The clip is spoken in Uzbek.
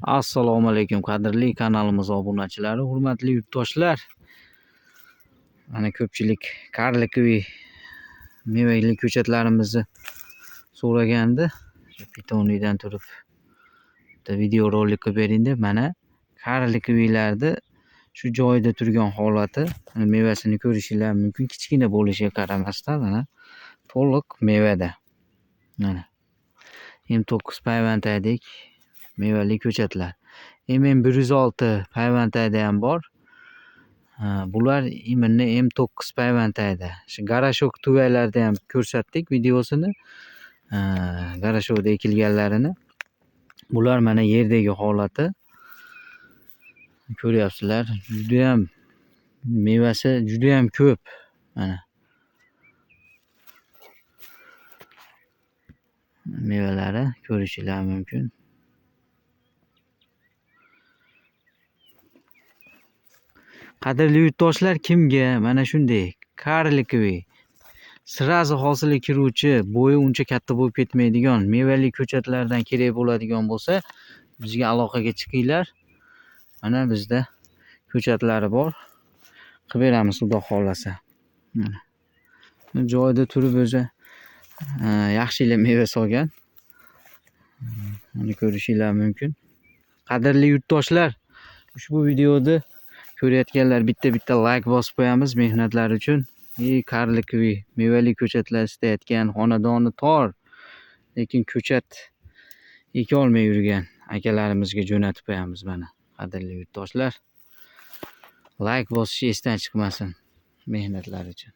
Assalomu alaykum qadrli kanalimiz obunachilari, hurmatli yurtdoshlar. Mana ko'pchilik Karlikoviy mevali ko'chatlarimizni so'ragandi. Pitoniydan turib video rolik qilib bering deb, mana Karlikoviylarni shu joyida turgan holati, mevasini ko'rishingiz mumkin. Kichkina bo'lishiga qaramasdan mana to'liq mevada. Mana M9 payvandadek mevali ko'chatlar. MM106 payvandada ham bor. Bular imini M9 payvandada. Shu garashok tuvaylarda ham ko'rsatdik videosini. Garashokda ekilganlarini. Bular mana yerdagi holati. Ko'ryapsizlar, juda ham mevasi juda ham ko'p. Mana mevalari ko'rishingiz mumkin. Qadrli yurtdoshlar, kimga mana shunday Karlikoviy sirazi hosili kiruvchi, bo'yi uncha katta bo'lib ketmaydigan mevali ko'chatlardan kerak bo'ladigan bo'lsa, bizga aloqaga chiqinglar. Mana bizda ko'chatlari bor. Qilib beramiz xudo xolasa. Mana joyida turib o'zi yaxshilab meva solgan. Buni ko'rishingiz mumkin. Qadrli yurtdoshlar, ushbu videoni ko'rayotganlar bitta like bosib qo'yamiz mehnatlari uchun. Karlikoviy mevali ko'chatlar istayotgan, xonadoni tor, lekin ko'chat eka olmay yurgan akalarimizga jo'natib qo'yamiz. Mana qadrli yurtdoshlar, like bosish esdan chiqmasin mehnatlari uchun.